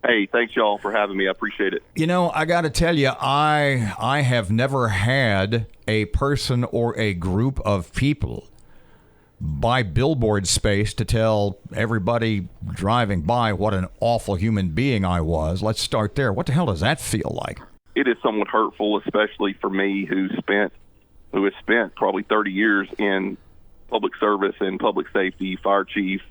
Hey, thanks y'all for having me. I appreciate it. You know, I got to tell you, I have never had a person or a group of people buy billboard space to tell everybody driving by what an awful human being I was. Let's start there. What the hell does that feel like? It is somewhat hurtful, especially for me who has spent probably 30 years in public service and public safety, fire chief.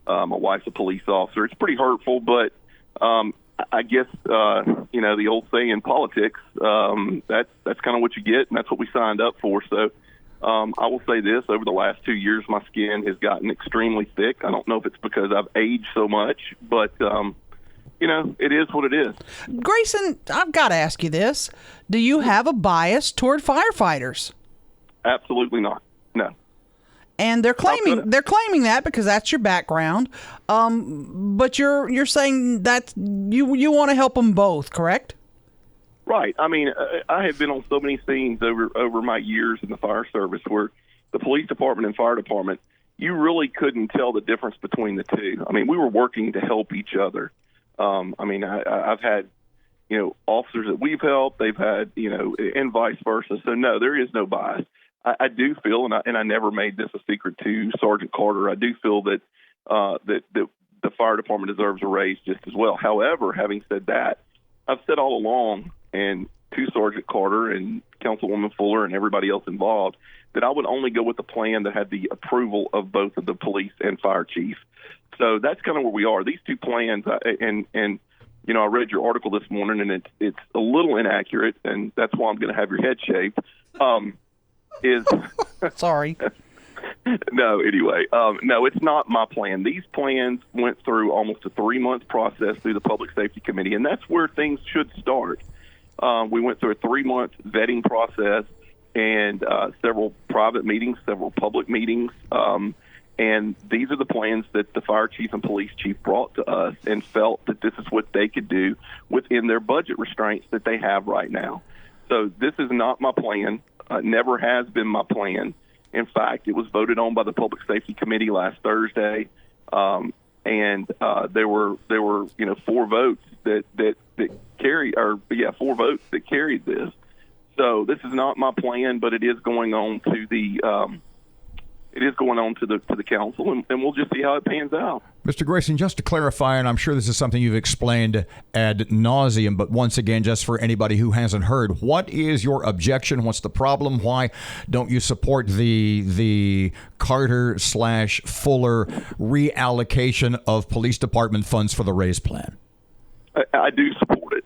My wife's a police officer. It's pretty hurtful, but I guess, the old saying in politics, that's kind of what you get, and that's what we signed up for. So I will say this, over the last 2 years, my skin has gotten extremely thick. I don't know if it's because I've aged so much, but, it is what it is. Grayson, I've got to ask you this. Do you have a bias toward firefighters? Absolutely not. No. And they're claiming that because that's your background. But you're saying that you want to help them both, correct? Right. I mean, I have been on so many scenes over my years in the fire service where the police department and fire department, you really couldn't tell the difference between the two. I mean, we were working to help each other. I've had, officers that we've helped, they've had, and vice versa. So no, there is no bias. I do feel, and I never made this a secret to Sergeant Carter, I do feel that that the fire department deserves a raise just as well. However, having said that, I've said all along, and to Sergeant Carter and Councilwoman Fuller and everybody else involved, that I would only go with a plan that had the approval of both of the police and fire chief. So that's kind of where we are. These two plans, and I read your article this morning, and it's a little inaccurate, and that's why I'm going to have your head shaved. Sorry. No, anyway, no, it's not my plan. These plans went through almost a 3-month process through the Public Safety Committee, and that's where things should start. We went through a 3-month vetting process and several private meetings, several public meetings, and these are the plans that the fire chief and police chief brought to us and felt that this is what they could do within their budget restraints that they have right now. So this is not my plan. Never has been my plan. In fact, it was voted on by the Public Safety Committee last Thursday, and there were 4 votes that carried, 4 votes that carried this. So this is not my plan, but it is going on to the council, and we'll just see how it pans out. Mr. Grayson, just to clarify, and I'm sure this is something you've explained ad nauseum, but once again, just for anybody who hasn't heard, what is your objection? What's the problem? Why don't you support the Carter/Fuller reallocation of police department funds for the raise plan? I do support it.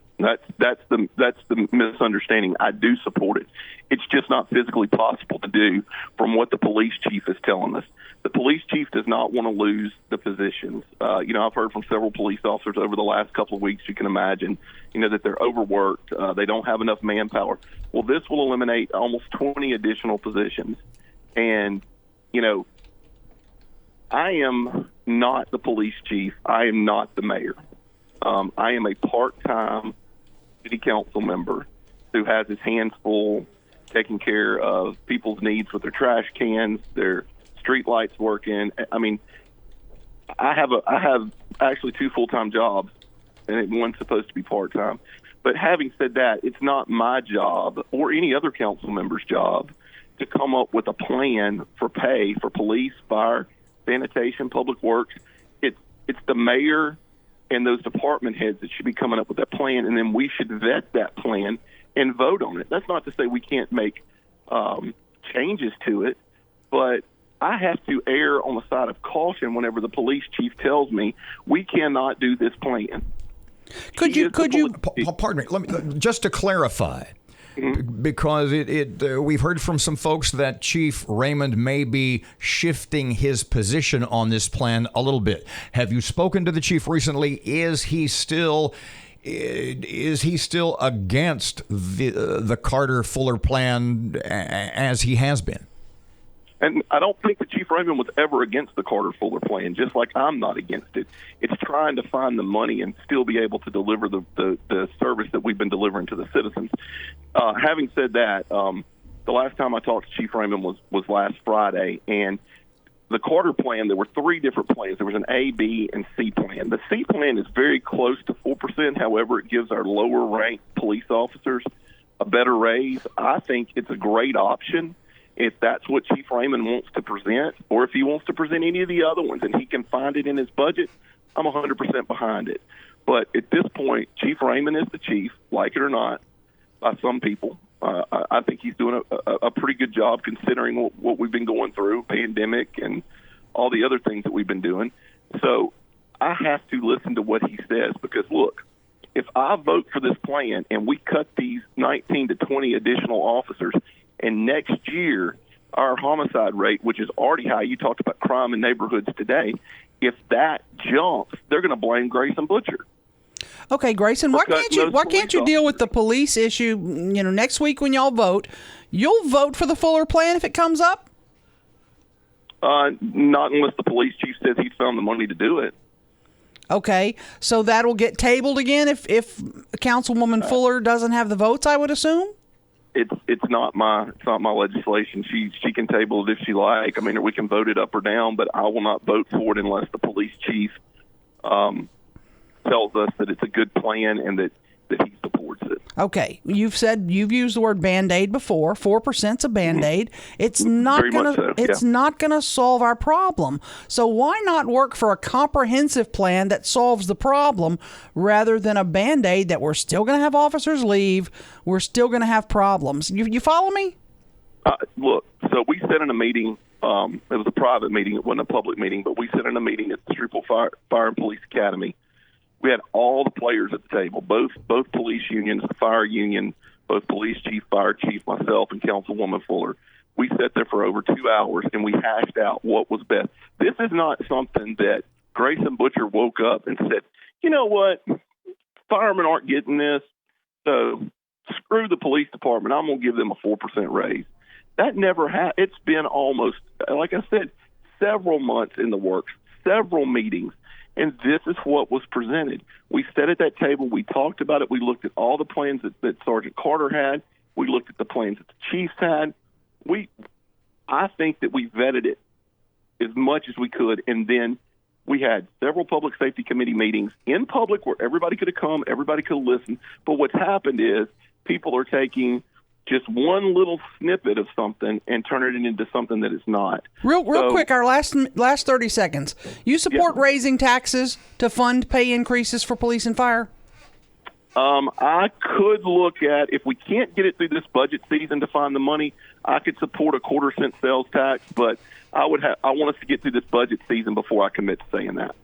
That's the misunderstanding. I do support it. It's just not physically possible to do from what the police chief is telling us. The police chief does not want to lose the positions. I've heard from several police officers over the last couple of weeks, you can imagine, that they're overworked. They don't have enough manpower. Well, this will eliminate almost 20 additional positions. And, I am not the police chief. I am not the mayor. I am a part-time city council member who has his hands full taking care of people's needs with their trash cans, their street lights working. I mean, I have actually 2 full-time jobs, and one's supposed to be part-time. But having said that, it's not my job or any other council member's job to come up with a plan for pay for police, fire, sanitation, public works. It's the mayor and those department heads that should be coming up with that plan, and then we should vet that plan and vote on it. That's not to say we can't make changes to it, but I have to err on the side of caution whenever the police chief tells me we cannot do this plan. Could you? Pardon me. Let me just to clarify, because we've heard from some folks that Chief Raymond may be shifting his position on this plan a little bit. Have you spoken to the chief recently? Is he still against the Carter-Fuller plan as he has been? And I don't think that Chief Raymond was ever against the Carter-Fuller plan, just like I'm not against it. It's trying to find the money and still be able to deliver the service that we've been delivering to the citizens. Having said that, the last time I talked to Chief Raymond was last Friday, and the Carter plan, there were 3 different plans. There was an A, B, and C plan. The C plan is very close to 4%. However, it gives our lower-ranked police officers a better raise. I think it's a great option if that's what Chief Raymond wants to present, or if he wants to present any of the other ones and he can find it in his budget. I'm 100% behind it. But at this point, Chief Raymond is the chief, like it or not, by some people. I think he's doing a pretty good job considering what we've been going through, pandemic and all the other things that we've been doing. So I have to listen to what he says because, look, if I vote for this plan and we cut these 19 to 20 additional officers, and next year our homicide rate, which is already high, you talked about crime in neighborhoods today, if that jumps, they're going to blame Grayson Boucher. Okay, Grayson, why can't you deal with the police issue? Next week when y'all vote, you'll vote for the Fuller plan if it comes up. Not unless the police chief says he's found the money to do it. Okay, so that'll get tabled again if Councilwoman Fuller doesn't have the votes, I would assume. It's not my legislation. She can table it if she like. I mean, we can vote it up or down, but I will not vote for it unless the police chief tells us that it's a good plan and that he supports it. Okay, you've used the word Band-Aid before. 4%'s a Band-Aid. It's not gonna solve our problem. So why not work for a comprehensive plan that solves the problem rather than a Band-Aid that we're still gonna have officers leave, we're still gonna have problems. You follow me? Look, so we sat in a meeting. It was a private meeting. It wasn't a public meeting, but we sat in a meeting at the Shreveport Fire and Police Academy. We had all the players at the table, both police unions, the fire union, both police chief, fire chief, myself, and Councilwoman Fuller. We sat there for over 2 hours, and we hashed out what was best. This is not something that Grayson Boucher woke up and said, you know what, firemen aren't getting this, so screw the police department. I'm going to give them a 4% raise. That never happened. It's been almost, like I said, several months in the works, several meetings. And this is what was presented. We sat at that table. We talked about it. We looked at all the plans that Sergeant Carter had. We looked at the plans that the chiefs had. I think that we vetted it as much as we could. And then we had several public safety committee meetings in public where everybody could have come, everybody could have listened. But what's happened is people are taking just one little snippet of something and turn it into something that it's not. Real quick, our last 30 seconds. You support raising taxes to fund pay increases for police and fire? I could look at, if we can't get it through this budget season to find the money, I could support a 1/4 cent sales tax, but I want us to get through this budget season before I commit to saying that.